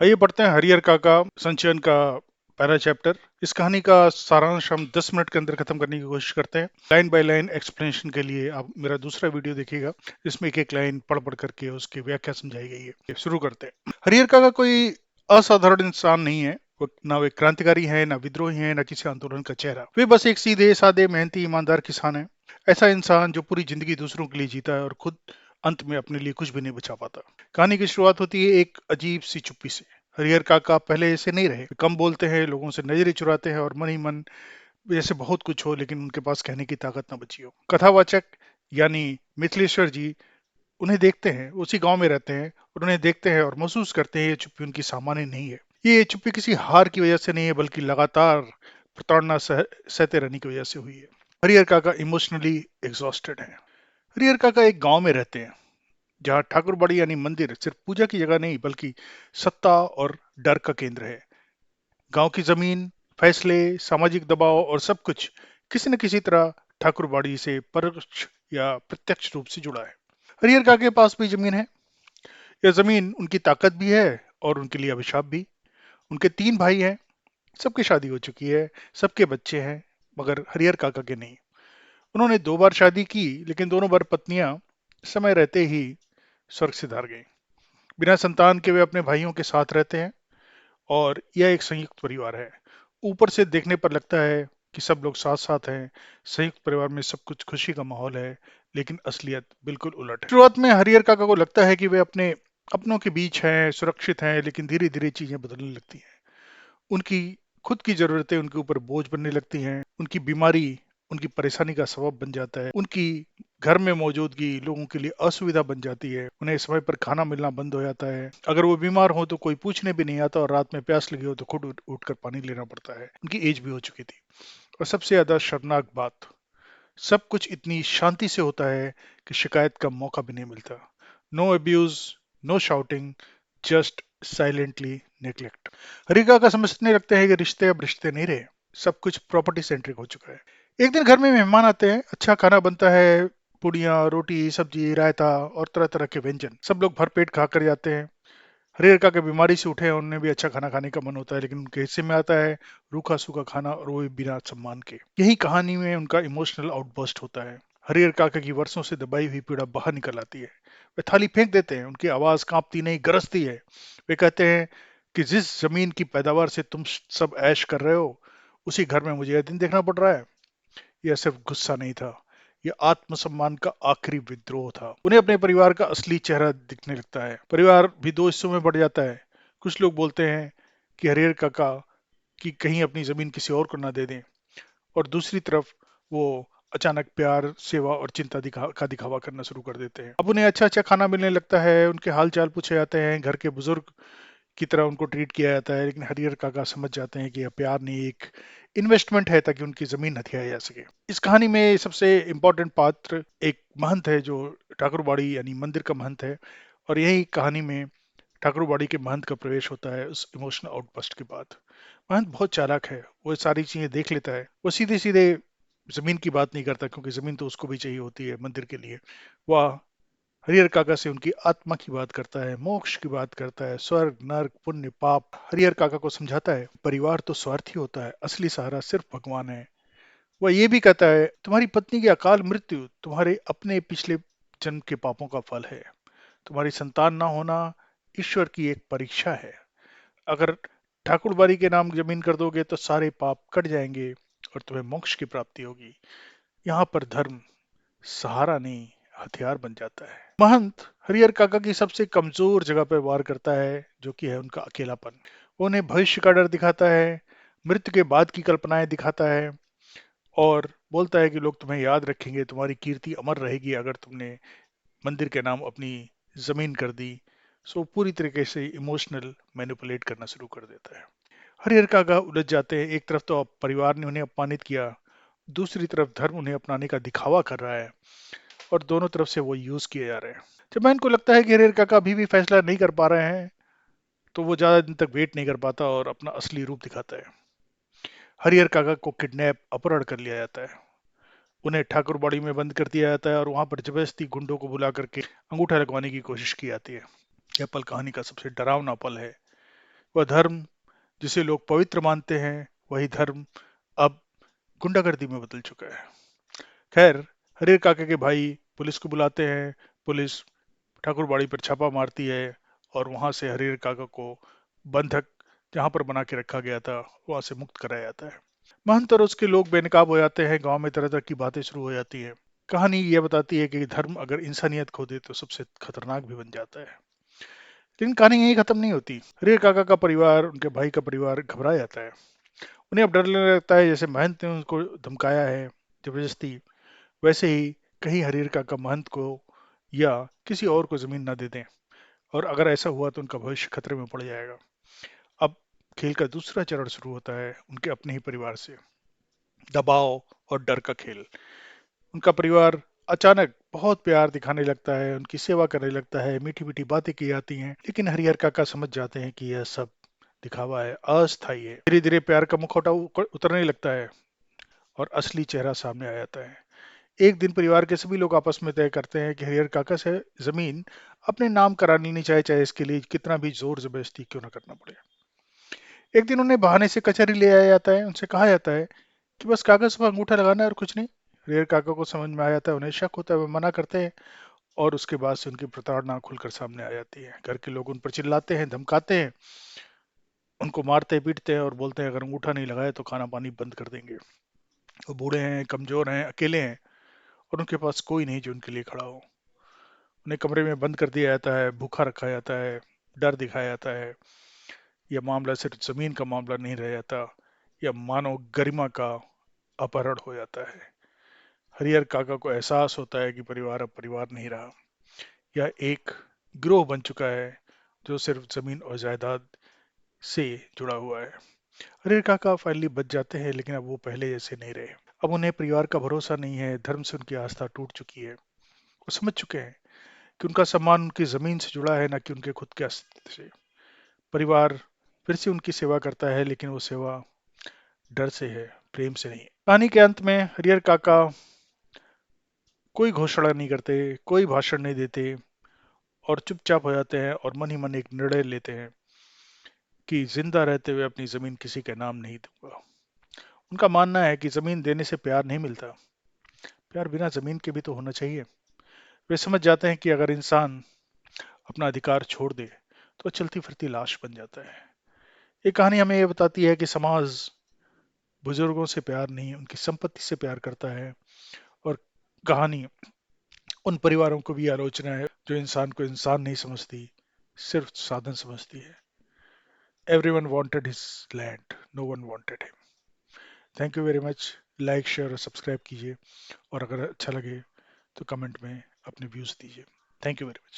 आइए पढ़ते हैं हरिहर काका संचयन का पहला चैप्टर। इस कहानी का सारांश हम 10 मिनट के अंदर खत्म करने की कोशिश करते हैं। लाइन बाय लाइन एक्सप्लेनेशन के लिए आप मेरा दूसरा वीडियो देखिएगा, जिसमें एक एक लाइन पढ़ पढ़ करके उसकी व्याख्या समझाई गई है। शुरू करते हैं। हरिहर काका कोई असाधारण इंसान नहीं है। वो ना वे क्रांतिकारी है, ना विद्रोही है, ना किसी आंदोलन का चेहरा। वे बस एक सीधे साधे मेहनती ईमानदार किसान है। ऐसा इंसान जो पूरी जिंदगी दूसरों के लिए जीता है और खुद अंत में अपने लिए कुछ भी नहीं बचा पाता। कहानी की शुरुआत होती है एक अजीब सी चुप्पी से। हरिहर काका पहले ऐसे नहीं रहे। वे कम बोलते हैं, लोगों से नजरें चुराते हैं और मन ही मन जैसे बहुत कुछ हो लेकिन उनके पास कहने की ताकत ना बची हो। कथावाचक यानी मिथिलेश्वर जी उन्हें देखते हैं, उसी गांव में रहते हैं और उन्हें देखते हैं और महसूस करते हैं ये चुप्पी उनकी सामान्य नहीं है। ये चुप्पी किसी हार की वजह से नहीं है, बल्कि लगातार प्रताड़ना सहते रहने की वजह से हुई है। हरिहर काका इमोशनली एग्जॉस्टेड है। हरिहर काका एक गांव में रहते हैं जहाँ ठाकुरबाड़ी यानी मंदिर सिर्फ पूजा की जगह नहीं बल्कि सत्ता और डर का केंद्र है। गांव की जमीन, फैसले, सामाजिक दबाव और सब कुछ किसी न किसी तरह ठाकुरबाड़ी से परोक्ष या प्रत्यक्ष रूप से जुड़ा है। हरिहर काका के पास भी जमीन है। यह जमीन उनकी ताकत भी है और उनके लिए अभिशाप भी। उनके 3 भाई हैं, सबकी शादी हो चुकी है, सबके बच्चे हैं, मगर हरिहर काका के नहीं। उन्होंने 2 बार शादी की, लेकिन दोनों बार पत्नियां समय रहते ही स्वर्ग सिधार गईं। बिना संतान के वे अपने भाइयों के साथ रहते हैं और यह एक संयुक्त परिवार है। ऊपर से देखने पर लगता है कि सब लोग साथ साथ हैं, संयुक्त परिवार में सब कुछ खुशी का माहौल है, लेकिन असलियत बिल्कुल उलट है। शुरुआत में हरिहर काका को लगता है कि वे अपने अपनों के बीच हैं, सुरक्षित हैं, लेकिन धीरे धीरे चीजें बदलने लगती हैं। उनकी खुद की जरूरतें उनके ऊपर बोझ बनने लगती हैं। उनकी बीमारी उनकी परेशानी का सबब बन जाता है। उनकी घर में मौजूदगी लोगों के लिए असुविधा बन जाती है। उन्हें समय पर खाना मिलना बंद हो जाता है। अगर वो बीमार हो तो कोई पूछने भी नहीं आता और रात में प्यास लगी हो तो खुद उठ कर पानी लेना पड़ता है। उनकी एज भी हो चुकी थी। और सबसे ज्यादा शर्मनाक बात, सब कुछ इतनी शांति से होता है कि शिकायत का मौका भी नहीं मिलता। No abuse, no shouting, just silently neglect. हरिका का समझने लगते हैं कि रिश्ते अब रिश्ते नहीं रहे, सब कुछ प्रॉपर्टी सेंट्रिक हो चुका है। एक दिन घर में मेहमान आते हैं, अच्छा खाना बनता है, पूड़ियाँ, रोटी, सब्जी, रायता और तरह तरह के व्यंजन। सब लोग भरपेट खा कर जाते हैं। हरिहर के बीमारी से उठे हैं, उन्हें भी अच्छा खाना खाने का मन होता है, लेकिन उनके हिस्से में आता है रूखा सूखा खाना, और वो भी बिना सम्मान के। यही कहानी में उनका इमोशनल आउटबर्स्ट होता है। हरिहर काका की वर्षों से दबाई हुई पीड़ा बाहर निकल आती है। वे थाली फेंक देते हैं, उनकी आवाज कांपती नहीं गरजती है। वे कहते हैं कि जिस जमीन की पैदावार से तुम सब ऐश कर रहे हो, उसी घर में मुझे यह दिन देखना पड़ रहा है। यह सिर्फ गुस्सा नहीं था, यह आत्मसम्मान का आखिरी विद्रोह था। उन्हें अपने परिवार का असली चेहरा दिखने लगता है। परिवार भी 2 हिस्सों में बढ़ जाता है। कुछ लोग बोलते हैं कि हरिहर काका की कहीं अपनी जमीन किसी और को ना दे दें, और दूसरी तरफ वो अचानक प्यार, सेवा और चिंता दिखावा करना शुरू कर देते हैं। अब उन्हें अच्छा अच्छा खाना मिलने लगता है, उनके हाल चाल पूछे जाते हैं, घर के बुजुर्ग की तरह उनको ट्रीट किया जाता है। लेकिन हरिहर काका समझ जाते हैं कि यह प्यार नहीं, एक इन्वेस्टमेंट है ताकि उनकी जमीन हथियाई जा सके। इस कहानी में सबसे इम्पोर्टेंट पात्र एक महंत है, जो ठाकुरबाड़ी यानी मंदिर का महंत है। और यही कहानी में ठाकुरबाड़ी के महंत का प्रवेश होता है उस इमोशनल आउटबर्स्ट के बाद। महंत बहुत चालाक है, वो सारी चीजें देख लेता है। वो सीधे सीधे जमीन की बात नहीं करता, क्योंकि जमीन तो उसको भी चाहिए होती है मंदिर के लिए। वह हरिहर काका से उनकी आत्मा की बात करता है, मोक्ष की बात करता है, स्वर्ग, नर्क, पुण्य, पाप। हरिहर काका को समझाता है परिवार तो स्वार्थी होता है, असली सहारा सिर्फ भगवान है। वह ये भी कहता है तुम्हारी पत्नी की अकाल मृत्यु तुम्हारे अपने पिछले जन्म के पापों का फल है। तुम्हारी संतान ना होना ईश्वर की एक परीक्षा है। अगर ठाकुरबाड़ी के नाम जमीन कर दोगे तो सारे पाप कट जाएंगे और तुम्हें मोक्ष की प्राप्ति होगी। यहाँ पर धर्म सहारा नहीं, हथियार बन जाता है। महंत हरिहर काका की सबसे कमजोर जगह पर वार करता है, जो कि है उनका अकेलापन। वो उन्हें भविष्य का डर दिखाता है, मृत्यु के बाद की कल्पनाएं दिखाता है, और बोलता है कि लोग तुम्हें याद रखेंगे, तुम्हारी कीर्ति अमर रहेगी अगर तुमने मंदिर के नाम अपनी जमीन कर दी। सो पूरी तरीके से इमोशनल मैनिपुलेट करना शुरू कर देता है। हरिहर काका उलझ जाते हैं। एक तरफ तो परिवार ने उन्हें अपमानित किया, दूसरी तरफ धर्म उन्हें अपनाने का दिखावा कर रहा है, और दोनों तरफ से वो यूज किए जा रहे हैं। जब मैं इनको लगता है कि हरिहर काका अभी भी फैसला नहीं कर पा रहे हैं, तो वो ज्यादा दिन तक वेट नहीं कर पाता और अपना असली रूप दिखाता है। हरिहर काका को किडनैप, अपहरण कर लिया जाता है। उन्हें ठाकुरबाड़ी में बंद कर दिया जाता है और वहां पर जबरदस्ती गुंडों को बुला करके अंगूठा लगवाने की कोशिश की जाती है। यह पल कहानी का सबसे डरावना पल है। वह धर्म जिसे लोग पवित्र मानते हैं, वही धर्म अब गुंडागर्दी में बदल चुका है। खैर, हरिहर काका के भाई पुलिस को बुलाते हैं। पुलिस ठाकुरबाड़ी पर छापा मारती है और वहां से हरिहर काका को बंधक जहां पर बना के रखा गया था वहां से मुक्त कराया जाता है। महंत और उसके लोग बेनकाब हो जाते हैं। गांव में तरह तरह की बातें शुरू हो जाती है। कहानी यह बताती है कि धर्म अगर इंसानियत खो दे तो सबसे खतरनाक भी बन जाता है। लेकिन कहानी यही खत्म नहीं होती। हरिहर काका का परिवार, उनके भाई का परिवार घबरा जाता है। उन्हें अब डर लगने लगता है जैसे महंत ने उनको धमकाया है जबरदस्ती, वैसे ही कहीं हरिहर काका महंत को या किसी और को जमीन ना दे दें, और अगर ऐसा हुआ तो उनका भविष्य खतरे में पड़ जाएगा। अब खेल का दूसरा चरण शुरू होता है उनके अपने ही परिवार से। दबाव और डर का खेल। उनका परिवार अचानक बहुत प्यार दिखाने लगता है, उनकी सेवा करने लगता है, मीठी मीठी बातें की जाती हैं। लेकिन हरिहर काका समझ जाते हैं कि यह सब दिखावा है, अस्थायी है। धीरे धीरे प्यार का मुखौटा उतरने लगता है और असली चेहरा सामने आ जाता है। एक दिन परिवार के सभी लोग आपस में तय करते हैं कि हरिहर काका से जमीन अपने नाम करा लेनी चाहिए, चाहे इसके लिए कितना भी जोर जबरदस्ती क्यों ना करना पड़े। एक दिन उन्हें बहाने से कचहरी ले आया जाता है। उनसे कहा जाता है कि बस कागज पर अंगूठा लगाना है और कुछ नहीं। हरिहर काका को समझ में आ जाता है, उन्हें शक होता है, वे मना करते हैं और उसके बाद से उनकी प्रताड़ना खुलकर सामने आ जाती है। घर के लोग उन पर चिल्लाते हैं, धमकाते हैं, उनको मारते पीटते हैं और बोलते हैं अगर अंगूठा नहीं लगाए तो खाना पानी बंद कर देंगे। वो बूढ़े हैं, कमजोर हैं, अकेले हैं और उनके पास कोई नहीं जो उनके लिए खड़ा हो। उन्हें कमरे में बंद कर दिया जाता है, भूखा रखा जाता है, डर दिखाया जाता है। यह मामला सिर्फ जमीन का मामला नहीं रह जाता, यह मानव गरिमा का अपहरण हो जाता है। हरिहर काका को एहसास होता है कि परिवार अब परिवार नहीं रहा, यह एक गिरोह बन चुका है जो सिर्फ जमीन और जायदाद से जुड़ा हुआ है। हरिहर काका फाइनली बच जाते हैं, लेकिन अब वो पहले जैसे नहीं रहे। अब उन्हें परिवार का भरोसा नहीं है, धर्म से उनकी आस्था टूट चुकी है। वो समझ चुके हैं कि उनका सम्मान उनकी जमीन से जुड़ा है, न कि उनके खुद के अस्तित्व से। परिवार फिर से उनकी सेवा करता है, लेकिन वो सेवा डर से है, प्रेम से नहीं। कहानी के अंत में हरिहर काका कोई घोषणा नहीं करते, कोई भाषण नहीं देते और चुपचाप हो जाते हैं और मन ही मन एक निर्णय लेते हैं कि जिंदा रहते हुए अपनी जमीन किसी के नाम नहीं दूंगा। उनका मानना है कि जमीन देने से प्यार नहीं मिलता, प्यार बिना जमीन के भी तो होना चाहिए। वे समझ जाते हैं कि अगर इंसान अपना अधिकार छोड़ दे तो चलती फिरती लाश बन जाता है। ये कहानी हमें ये बताती है कि समाज बुजुर्गों से प्यार नहीं, उनकी संपत्ति से प्यार करता है। और कहानी उन परिवारों को भी आलोचना है जो इंसान को इंसान नहीं समझती, सिर्फ साधन समझती है। Everyone wanted his land, no one wanted him. Thank you very much. Like share और सब्सक्राइब कीजिए और अगर अच्छा लगे तो कमेंट में अपने व्यूज दीजिए। Thank you very much.